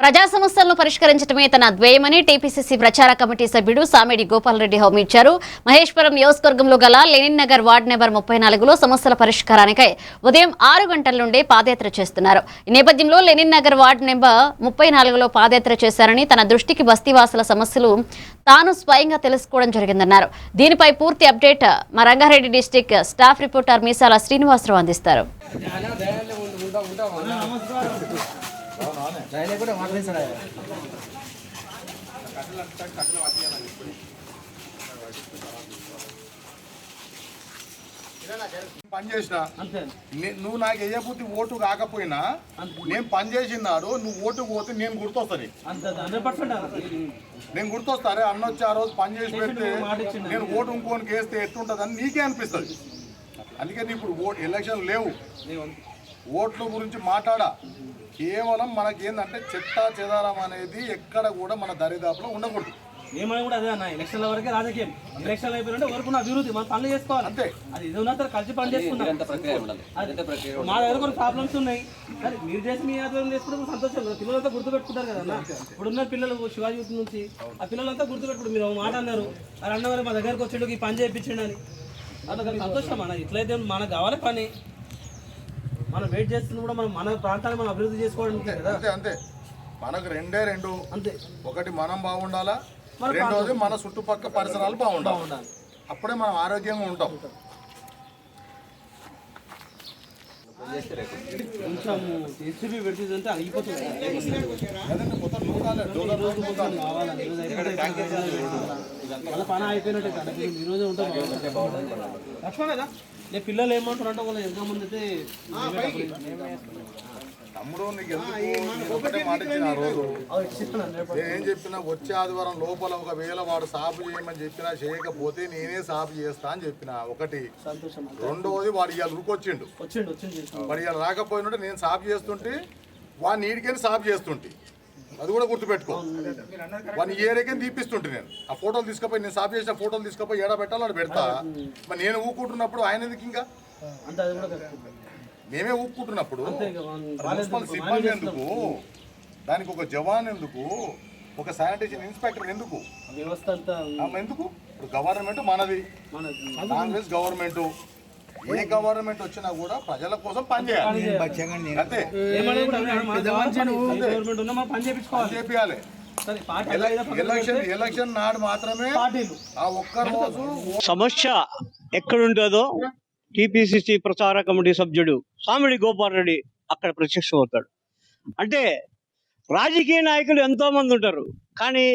ప్రజా సమస్యలను పరిష్కరించడమే తన ధ్యేయమని టీపీసీసీ ప్రచార కమిటీ సభ్యుడు సామిడి గోపాల్ రెడ్డి హామీ ఇచ్చారు. మహేశ్వరం నియోజకవర్గంలో గల లెనిన్ నగర్ వార్డు నెంబర్ 34లో సమస్యల పరిష్కారానికై ఉదయం 6 గంటల నుండి పాదయాత్ర చేస్తున్నారు. ఈ నేపథ్యంలో లెనిన్ నగర్ వార్డు నెంబర్ 34లో పాదయాత్ర చేశారని, తన దృష్టికి బస్తీవాసుల సమస్యలు తాను స్వయంగా తెలుసుకోవడం జరిగిందన్నారు. దీనిపై పూర్తి అప్డేట్ మా రంగారెడ్డి డిస్టిక్ స్టాఫ్ రిపోర్టర్ మీసాల శ్రీనివాసరావు అందిస్తారు. పని చేసిన నువ్వు నాకు వేయబుద్ధి ఓటు కాకపోయినా నేను పని చేసినాడు, నువ్వు ఓటు పోతే నేను గుర్తొస్తాను. నేను గుర్తొస్తారే అన్న వచ్చి ఆ రోజు పని చేసి పెడితే నేను ఓటు ఇంకోనికి వేస్తే ఎట్లుంటుందని నీకే అనిపిస్తుంది. అందుకని ఇప్పుడు ఎలక్షన్ లేవు, ఓట్ల గురించి మాట్లాడా. కేవలం మనకేందంటే చెత్త చెదారం అనేది ఎక్కడ కూడా మన దరిదాపులో ఉండకూడదు. ఏమైనా కూడా అదే అన్న, ఎలక్షన్ల వరకే రాజకీయం. ఎలక్షన్లు అయిపోయినంటే వరకు అభివృద్ధి మన పనులు చేసుకోవాలి అంతే. అది ఇది ఉన్న కలిసి పని చేసుకున్నాం. మా దగ్గర కొన్ని ప్రాబ్లమ్స్ ఉన్నాయి, సరే మీరు చేసి మీ ఆధ్వర్యం చేసుకుంటే సంతోషం. పిల్లలంతా గుర్తుపెట్టుకుంటారు కదా అన్న. ఇప్పుడున్న పిల్లలు శివాజీ నుంచి ఆ పిల్లలంతా గుర్తుపెట్టుకుంటారు. మీరు మాట అన్నారు, అది అన్నవారు మా దగ్గరకు వచ్చేటప్పుడు ఈ పని చేయించండి అని. అట్లా సంతోషం అన్న. ఇట్లయితే మనకు కావాలి పని, మనం వెయిట్ చేస్తుంది కూడా మనం మన ప్రాంతాన్ని మనం అభివృద్ధి చేసుకోవడానికి కదా. అంతే అంతే, మనకు రెండే రెండు అంతే. ఒకటి మనం బాగుండాలా, రెండోది మన చుట్టుపక్కల పరిసరాలు బాగుండాలి. అప్పుడే మనం ఆరోగ్యంగా ఉంటాం. కొంచెం ఎస్సీబీ పెడుతుందంటే అయిపోతుంది. మళ్ళీ పని అయిపోయినట్టే ఈరోజే ఉంటాం. లక్ష్మణ కదా నేను పిల్లలు ఏమంటారంటే వాళ్ళు ఎంత మంది అయితే తమ్ముడు నీకు ఒకటే మాట ఇచ్చిన ఆ రోజు ఏం చెప్పినా వచ్చే ఆదివారం లోపల ఒకవేళ వాడు సాపు చేయమని చెప్పినా చేయకపోతే నేనే సాపు చేస్తా అని చెప్పిన. ఒకటి. రెండోది వాడు ఇవాళ ఉరికొచ్చిండు, వాడు ఇవాళ రాకపోయినట్టు నేను సాపు చేస్తుంటే వాడిని నీడికని సాపు చేస్తుంటే, అది కూడా గుర్తుపెట్టుకో. వాడిని ఏరికని తీపిస్తుంటే నేను ఆ ఫోటోలు తీసుకుపోయి, నేను సాపు చేసిన ఫోటోలు తీసుకుపోయి ఏడా పెట్టాలో అది పెడతా. మరి నేను ఊకుంటున్నప్పుడు ఆయన ఎందుకు? ఇంకా మేమే ఊపుకుంటున్నప్పుడు మున్సిపల్ సిబ్బంది ఎందుకు, దానికి ఒక జవాన్ ఎందుకు, ఒక శానిటేషన్ ఇన్స్పెక్టర్ ఎందుకు, వ్యవస్థ ఎందుకు? ఇప్పుడు గవర్నమెంట్ మనది, కాంగ్రెస్ గవర్నమెంట్. ఏ గవర్నమెంట్ వచ్చినా కూడా ప్రజల కోసం పనిచేయాలి అంతే. చేయాలి. ఎలక్షన్ నాడు మాత్రమే ఆ ఒక్క రోజు సమస్య ఎక్కడుంటుందో టీపీసీసీ ప్రచార కమిటీ సభ్యుడు సామిడి గోపాల్ రెడ్డి అక్కడ ప్రత్యక్షం అవుతాడు. అంటే రాజకీయ నాయకులు ఎంతో మంది ఉంటారు, కానీ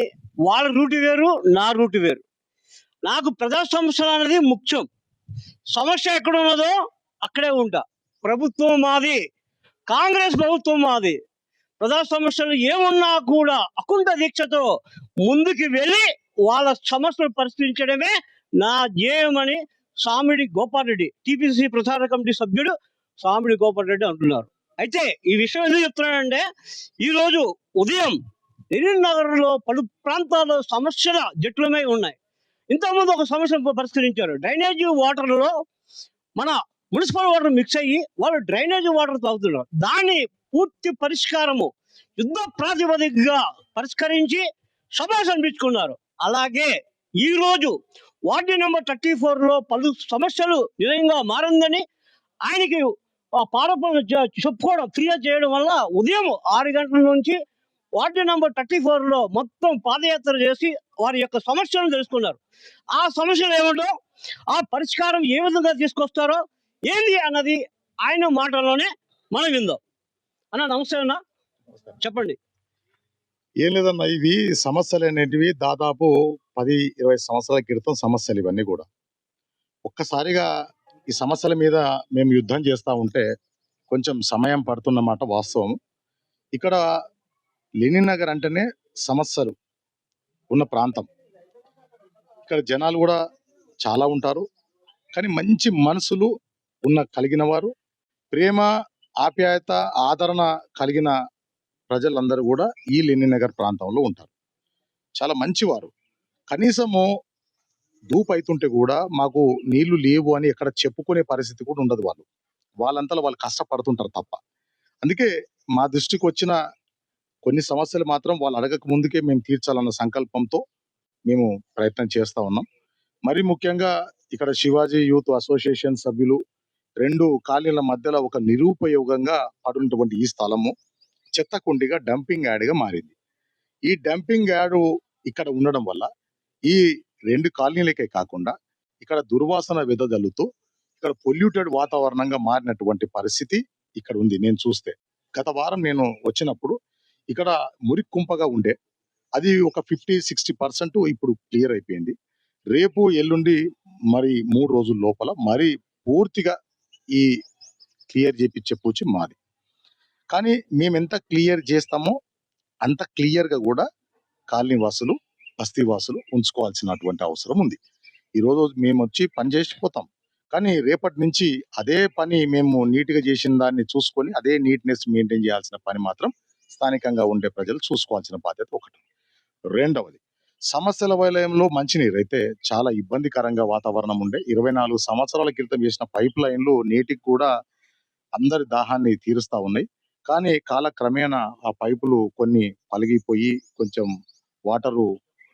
వాళ్ళ రూటు వేరు, నా రూటు వేరు. నాకు ప్రజా సమస్యలు అనేది ముఖ్యం. సమస్య ఎక్కడ ఉన్నదో అక్కడే ఉంటా. ప్రభుత్వం మాది, కాంగ్రెస్ ప్రభుత్వం మాది. ప్రజా సమస్యలు ఏమున్నా కూడా అకుంఠ దీక్షతో ముందుకు వెళ్ళి వాళ్ళ సమస్యలు పరిష్కరించడమే నా ధ్యేయమని సామిడి గోపాల్ రెడ్డి, టీపీసీ ప్రచార కమిటీ సభ్యుడు సామిడి గోపాల్ రెడ్డి అంటున్నారు. అయితే ఈ విషయం ఎందుకు చెప్తున్నానంటే, ఈరోజు ఉదయం లెనిన్ నగర్లో పలు ప్రాంతాల్లో సమస్యల జట్లమై ఉన్నాయి. ఇంతకుముందు ఒక సమస్యను పరిష్కరించారు. డ్రైనేజీ వాటర్లో మన మున్సిపల్ వాటర్ మిక్స్ అయ్యి వాళ్ళు డ్రైనేజీ వాటర్ తాగుతున్నారు. దాని పూర్తి పరిష్కారము యుద్ధ ప్రాతిపదికగా పరిష్కరించి శుభాష్ అనిపించుకున్నారు. అలాగే ఈరోజు వార్డు నెంబర్ 34లో పలు సమస్యలు నిజంగా మారిందని ఆయనకి పాడపనులు చెప్పుకోవడం, ఫిర్యాదు చేయడం వల్ల ఉదయం 6 గంటల నుంచి వార్డు నెంబర్ 34లో మొత్తం పాదయాత్ర చేసి వారి యొక్క సమస్యలను తెలుసుకున్నారు. ఆ సమస్యలు ఏమిటో, ఆ పరిష్కారం ఏ విధంగా తీసుకొస్తారో ఏంది అన్నది ఆయన మాటల్లోనే మనం విందాం. అన్న నమస్తే అన్న, చెప్పండి. ఏం లేదన్నా, ఇవి సమస్యలు అనేటివి దాదాపు 10-20 సంవత్సరాల క్రితం సమస్యలు ఇవన్నీ కూడా. ఒక్కసారిగా ఈ సమస్యల మీద మేము యుద్ధం చేస్తూ ఉంటే కొంచెం సమయం పడుతున్నమాట వాస్తవం. ఇక్కడ లెనిన్ నగర్ అంటేనే సమస్యలు ఉన్న ప్రాంతం. ఇక్కడ జనాలు కూడా చాలా ఉంటారు, కానీ మంచి మనసులు కలిగిన వారు, ప్రేమ ఆప్యాయత ఆదరణ కలిగిన ప్రజలందరూ కూడా ఈ లెనిన్ నగర్ ప్రాంతంలో ఉంటారు. చాలా మంచివారు. కనీసము ధూపు అవుతుంటే కూడా మాకు నీళ్లు లేవు అని ఎక్కడ చెప్పుకునే పరిస్థితి కూడా ఉండదు. వాళ్ళంతా వాళ్ళు కష్టపడుతుంటారు తప్ప. అందుకే మా దృష్టికి వచ్చిన కొన్ని సమస్యలు మాత్రం వాళ్ళు అడగక ముందుకే మేము తీర్చాలన్న సంకల్పంతో మేము ప్రయత్నం చేస్తా ఉన్నాం. మరి ముఖ్యంగా ఇక్కడ శివాజీ యూత్ అసోసియేషన్ సభ్యులు 2 కాలనీల మధ్యలో ఒక నిరుపయోగంగా పడున్నటువంటి ఈ స్థలము చెత్త కుండిగా డంపింగ్ యార్డ్‌గా మారింది. ఈ డంపింగ్ యార్డ్ ఇక్కడ ఉండడం వల్ల ఈ 2 కాలనీలకే కాకుండా ఇక్కడ దుర్వాసన వెదజల్లుతూ ఇక్కడ పొల్యూటెడ్ వాతావరణంగా మారినటువంటి పరిస్థితి ఇక్కడ ఉంది. నేను చూస్తే గత వారం నేను వచ్చినప్పుడు ఇక్కడ మురికి కుంపగా ఉండే అది ఒక 50-60% ఇప్పుడు క్లియర్ అయిపోయింది. రేపు ఎల్లుండి మరి 3 రోజుల లోపల మరి పూర్తిగా ఈ క్లియర్ చేపిచ్చే పూచి మాది. కానీ మేమెంత క్లియర్ చేస్తామో అంత క్లియర్‌గా కూడా కాలనీ వాసులు, బస్తీ వాసులు ఉంచుకోవాల్సినటువంటి అవసరం ఉంది. ఈరోజు మేమొచ్చి పని చేసి పోతాం. కానీ రేపటి నుంచి అదే పని మేము నీట్‌గా చేసిన దాన్ని చూసుకొని అదే నీట్‌నెస్ మెయింటైన్ చేయాల్సిన పని మాత్రం స్థానికంగా ఉండే ప్రజలు చూసుకోవాల్సిన బాధ్యత ఒకటి. రెండవది సమస్యల వలయంలో మంచినీరు అయితే చాలా ఇబ్బందికరంగా వాతావరణం ఉండే 24 సంవత్సరాల క్రితం చేసిన పైప్ లైన్లు నేటికి కూడా అందరి దాహాన్ని తీరుస్తా ఉన్నాయి. కానీ కాలక్రమేణా ఆ పైపులు కొన్ని పలిగిపోయి కొంచెం వాటరు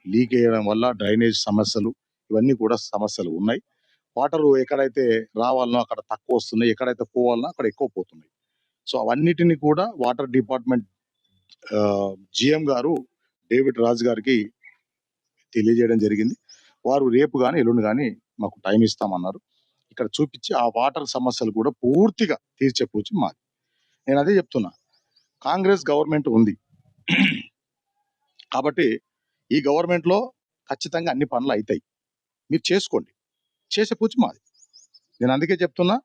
లీక్ అయ్యడం వల్ల డ్రైనేజ్ సమస్యలు ఇవన్నీ కూడా సమస్యలు ఉన్నాయి. వాటరు ఎక్కడైతే రావాలనో అక్కడ తక్కువ వస్తున్నాయి, ఎక్కడైతే పోవాలనో అక్కడ ఎక్కువ పోతున్నాయి. సో అవన్నిటిని కూడా వాటర్ డిపార్ట్మెంట్ జిఎం గారు డేవిడ్ రాజ్ గారికి తెలియజేయడం జరిగింది. వారు రేపు కానీ ఎల్లుండి కానీ మాకు టైం ఇస్తామన్నారు. ఇక్కడ చూపించి ఆ వాటర్ సమస్యలు కూడా పూర్తిగా తీర్చే పూచి మాది. నేను అదే చెప్తున్నా, కాంగ్రెస్ గవర్నమెంట్ ఉంది కాబట్టి ఈ గవర్నమెంట్లో ఖచ్చితంగా అన్ని పనులు అవుతాయి. మీరు చేసుకోండి, చేసే పూచి మాది. నేను అందుకే చెప్తున్నా,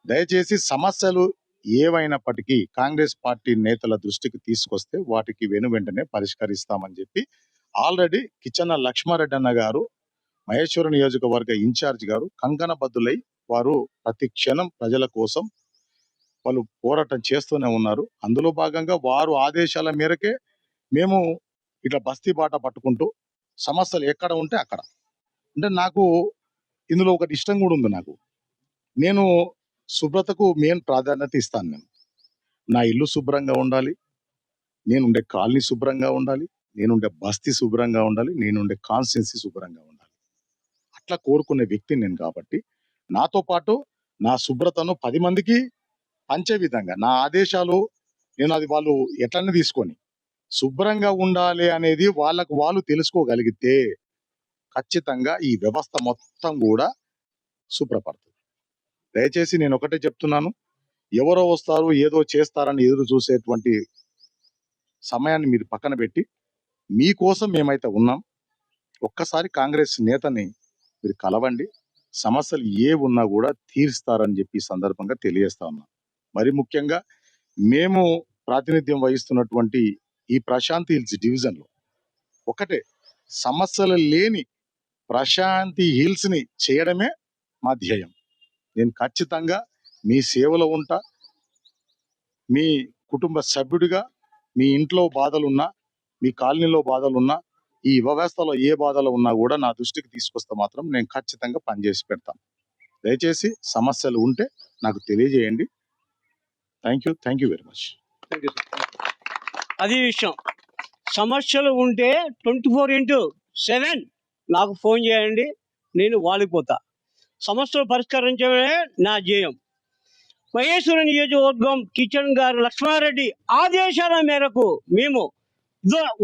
దయచేసి సమస్యలు ఏవైనప్పటికీ కాంగ్రెస్ పార్టీ నేతల దృష్టికి తీసుకొస్తే వాటికి వెంటనే పరిష్కరిస్తామని చెప్పి ఆల్రెడీ కిచ్చన్న లక్ష్మారెడ్డి అన్న గారు మహేశ్వరం నియోజకవర్గ ఇన్ఛార్జ్ గారు కంకణబద్దులై వారు ప్రతి క్షణం ప్రజల కోసం వాళ్ళు పోరాటం చేస్తూనే ఉన్నారు. అందులో భాగంగా వారు ఆదేశాల మేరకే మేము ఇట్లా బస్తీ బాట పట్టుకుంటూ సమస్యలు ఎక్కడ ఉంటే అక్కడ, అంటే నాకు ఇందులో ఒకటి ఇష్టం కూడా ఉంది. నేను శుభ్రతకు మెయిన్ ప్రాధాన్యత ఇస్తాను. నా ఇల్లు శుభ్రంగా ఉండాలి, నేనుండే కాలనీ శుభ్రంగా ఉండాలి, నేనుండే బస్తీ శుభ్రంగా ఉండాలి, నేనుండే కాన్స్టిట్యున్సీ శుభ్రంగా ఉండాలి. అట్లా కోరుకునే వ్యక్తిని నేను కాబట్టి నాతో పాటు నా శుభ్రతను 10 మందికి పంచే విధంగా నా ఆదేశాలు నేను అది వాళ్ళు ఎట్లనే తీసుకొని శుభ్రంగా ఉండాలి అనేది వాళ్ళకు వాళ్ళు తెలుసుకోగలిగితే ఖచ్చితంగా ఈ వ్యవస్థ మొత్తం కూడా శుభ్రపడుతుంది. దయచేసి నేను ఒకటే చెప్తున్నాను, ఎవరో వస్తారు ఏదో చేస్తారని ఎదురు చూసేటువంటి సమయాన్ని మీరు పక్కన పెట్టి మీకోసం మేమైతే ఉన్నాం. ఒక్కసారి కాంగ్రెస్ నేతని మీరు కలవండి, సమస్యలు ఏ ఉన్నా కూడా తీరుస్తారని చెప్పి ఈ సందర్భంగా తెలియజేస్తా ఉన్నాం. మరి ముఖ్యంగా మేము ప్రాతినిధ్యం వహిస్తున్నటువంటి ఈ ప్రశాంతి హిల్స్ డివిజన్లో ఒకటే, సమస్యలు లేని ప్రశాంతి హిల్స్ ని చేయడమే మా ధ్యేయం. నేను ఖచ్చితంగా మీ సేవలో ఉంటా. మీ కుటుంబ సభ్యుడిగా మీ ఇంట్లో బాధలున్నా, మీ కాలనీలో బాధలున్నా, ఈ వ్యవస్థలో ఏ బాధలు ఉన్నా కూడా నా దృష్టికి తీసుకొస్తే మాత్రం నేను ఖచ్చితంగా పనిచేసి పెడతాను. దయచేసి సమస్యలు ఉంటే నాకు తెలియజేయండి. Thank you very much. Thank you sir. అది విషయం. సమస్యలు ఉంటే 24/7 నాకు ఫోన్ చేయండి, నేను వాలిపోతా. సమస్యలు పరిష్కరించడమే నా ధ్యేయం. మహేశ్వరం నియోజకవర్గం కిచెన్ గారు లక్ష్మారెడ్డి ఆదేశాల మేరకు మేము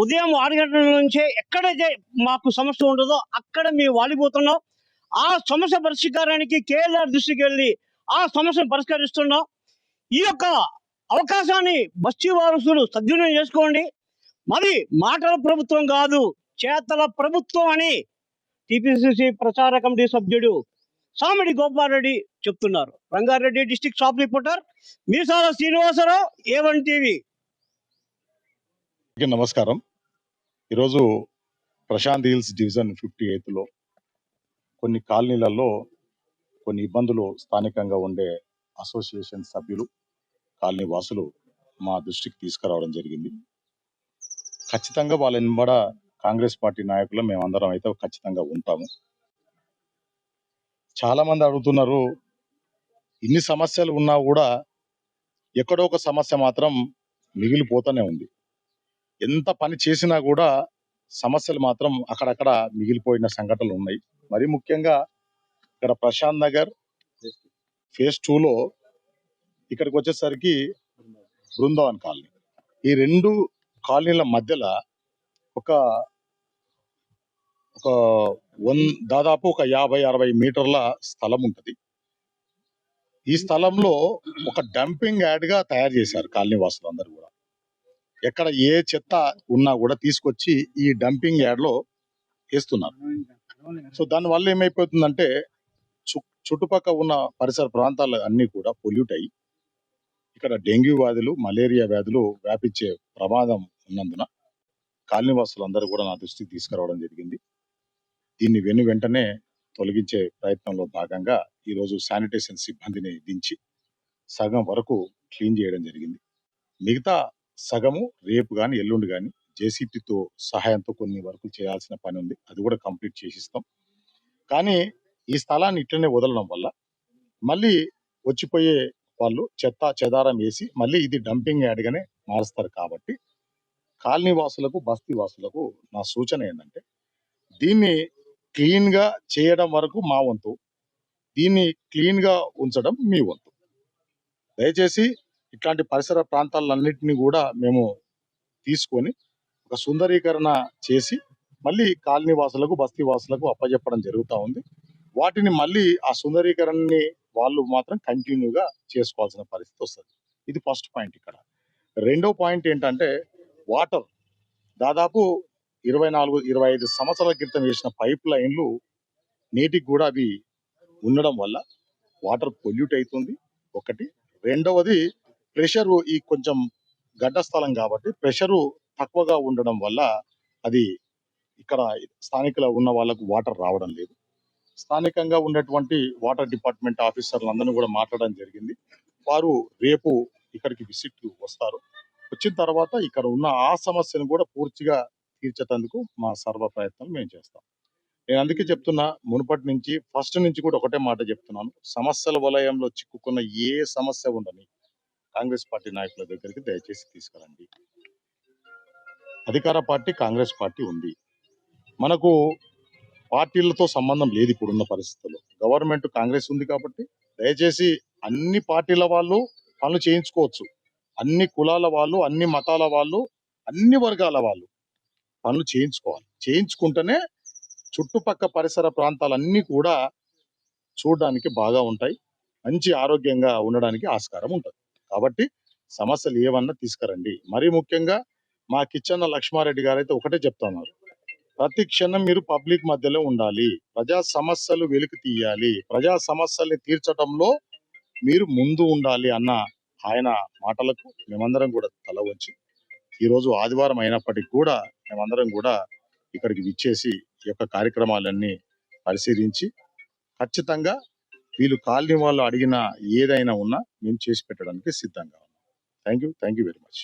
ఉదయం 6 గంటల నుంచే ఎక్కడైతే మాకు సమస్య ఉండదో అక్కడ మేము వాలిపోతున్నాం. ఆ సమస్య పరిష్కారానికి కేఎల్ఆర్ దృష్టికి వెళ్ళి ఆ సమస్యను పరిష్కరిస్తున్నాం. ఈ యొక్క అవకాశాన్ని బస్తీ వారసులు సద్వినియోగం చేసుకోండి. మరి మాటల ప్రభుత్వం కాదు, చేతల ప్రభుత్వం అని టిపిసిసి ప్రచార కమిటీ సభ్యుడు సామిడి గోపాలరెడ్డి చెప్తున్నారు. రంగారెడ్డి డిస్ట్రిక్ట్ స్టాఫ్ రిపోర్టర్ మీసాల శ్రీనివాసరావు, A1 టీవీ. నమస్కారం. ఈరోజు ప్రశాంత్ హిల్స్ డివిజన్ 58లో కొన్ని కాలనీలలో కొన్ని ఇబ్బందులు స్థానికంగా ఉండే అసోసియేషన్ సభ్యులు, కాలనీ వాసులు మా దృష్టికి తీసుకురావడం జరిగింది. ఖచ్చితంగా వాళ్ళ వెంబడ కాంగ్రెస్ పార్టీ నాయకులు మేమందరం అయితే ఖచ్చితంగా ఉంటాము. చాలా మంది అడుగుతున్నారు, ఇన్ని సమస్యలు ఉన్నా కూడా ఎక్కడో ఒక సమస్య మాత్రం మిగిలిపోతూనే ఉంది. ఎంత పని చేసినా కూడా సమస్యలు మాత్రం అక్కడక్కడ మిగిలిపోయిన సంఘటనలు ఉన్నాయి. మరి ముఖ్యంగా ఇక్కడ ప్రశాంత్ నగర్ ఫేజ్ 2లో ఇక్కడికి వచ్చేసరికి బృందావన్ కాలనీ, ఈ 2 కాలనీల మధ్యలో ఒక ఒక దాదాపు ఒక 50-60 మీటర్ల స్థలం ఉంటుంది. ఈ స్థలంలో ఒక డంపింగ్ యార్డ్ గా తయారు చేశారు కాలనీ వాసులందరూ కూడా. ఎక్కడ ఏ చెత్త ఉన్నా కూడా తీసుకొచ్చి ఈ డంపింగ్ యార్డ్ లో వేస్తున్నారు. సో దానివల్ల ఏమైపోతుందంటే చుట్టుపక్కల ఉన్న పరిసర ప్రాంతాలు అన్ని కూడా పొల్యూట్ అయ్యి ఇక్కడ డెంగ్యూ వ్యాధులు, మలేరియా వ్యాధులు వ్యాపించే ప్రమాదం ఉన్నందున కాలనీవాసులందరూ కూడా నా దృష్టికి తీసుకురావడం జరిగింది. దీన్ని వెంటనే తొలగించే ప్రయత్నంలో భాగంగా ఈరోజు శానిటేషన్ సిబ్బందిని దించి సగం వరకు క్లీన్ చేయడం జరిగింది. మిగతా సగము రేపు కానీ ఎల్లుండి కానీ జేసీపీతో సహాయంతో కొన్ని వరకు చేయాల్సిన పని ఉంది, అది కూడా కంప్లీట్ చేసిస్తాం. కానీ ఈ స్థలాన్ని ఇట్లనే వదలడం వల్ల మళ్ళీ వచ్చిపోయే వాళ్ళు చెత్త చెదారం వేసి మళ్ళీ ఇది డంపింగ్ యార్డ్గానే మారుస్తారు. కాబట్టి కాలనీ వాసులకు, బస్తీ వాసులకు నా సూచన ఏంటంటే దీన్ని క్లీన్ గా చేయడం వరకు మా వంతు, దీన్ని క్లీన్ గా ఉంచడం మీ వంతు. దయచేసి ఇట్లాంటి పరిసర ప్రాంతాలన్నింటినీ కూడా మేము తీసుకొని ఒక సుందరీకరణ చేసి మళ్ళీ కాలనీ వాసులకు, బస్తీ వాసులకు అప్పజెప్పడం జరుగుతూ ఉంది. వాటిని మళ్ళీ ఆ సుందరీకరణని వాళ్ళు మాత్రం కంటిన్యూగా చేసుకోవాల్సిన పరిస్థితి వస్తుంది. ఇది ఫస్ట్ పాయింట్. ఇక్కడ రెండో పాయింట్ ఏంటంటే వాటర్ దాదాపు 24-25 సంవత్సరాల క్రితం వేసిన పైప్ లైన్లు నేటికి కూడా అవి ఉండడం వల్ల వాటర్ పొల్యూట్ అవుతుంది ఒకటి. రెండవది ప్రెషరు, ఈ కొంచెం గడ్డ స్థలం కాబట్టి ప్రెషరు తక్కువగా ఉండడం వల్ల అది ఇక్కడ స్థానికులు ఉన్న వాళ్ళకు వాటర్ రావడం లేదు. స్థానికంగా ఉన్నటువంటి వాటర్ డిపార్ట్మెంట్ ఆఫీసర్లందరినీ కూడా మాట్లాడడం జరిగింది. వారు రేపు ఇక్కడికి విజిట్ వస్తారు. వచ్చిన తర్వాత ఇక్కడ ఉన్న ఆ సమస్యను కూడా పూర్తిగా తీర్చేందుకు మా సర్వ ప్రయత్నం మేము చేస్తాం. నేను అందుకే చెప్తున్నా, మునుపటి నుంచి ఫస్ట్ నుంచి కూడా ఒకటే మాట చెప్తున్నాను, సమస్యల వలయంలో చిక్కుకున్న ఏ సమస్య ఉండని కాంగ్రెస్ పార్టీ నాయకుల దగ్గరికి దయచేసి తీసుకురండి. అధికార పార్టీ కాంగ్రెస్ పార్టీ ఉంది, మనకు పార్టీలతో సంబంధం లేదు. ఇప్పుడున్న పరిస్థితుల్లో గవర్నమెంట్ కాంగ్రెస్ ఉంది కాబట్టి దయచేసి అన్ని పార్టీల వాళ్ళు పనులు చేయించుకోవచ్చు, అన్ని కులాల వాళ్ళు, అన్ని మతాల వాళ్ళు, అన్ని వర్గాల వాళ్ళు పనులు చేయించుకోవాలి. చేయించుకుంటేనే చుట్టుపక్క పరిసర ప్రాంతాలన్నీ కూడా చూడడానికి బాగా ఉంటాయి, మంచి ఆరోగ్యంగా ఉండడానికి ఆస్కారం ఉంటుంది. కాబట్టి సమస్యలు ఏమన్నా తీసుకురండి. మరీ ముఖ్యంగా మా కిచ్చన్న లక్ష్మారెడ్డి గారు అయితే ఒకటే చెప్తున్నారు, ప్రతి క్షణం మీరు పబ్లిక్ మధ్యలో ఉండాలి, ప్రజా సమస్యలు వెలికి తీయాలి, ప్రజా సమస్యల్ని తీర్చడంలో మీరు ముందు ఉండాలి అన్న ఆయన మాటలకు మేమందరం కూడా తల వంచి ఈరోజు ఆదివారం అయినప్పటికీ కూడా మేమందరం కూడా ఇక్కడికి విచ్చేసి ఈ యొక్క కార్యక్రమాలన్నీ పరిశీలించి ఖచ్చితంగా వీళ్ళు కాలనీ వాళ్ళు అడిగిన ఏదైనా ఉన్నా మేము చేసి పెట్టడానికి సిద్ధంగా ఉన్నాం. Thank you very much.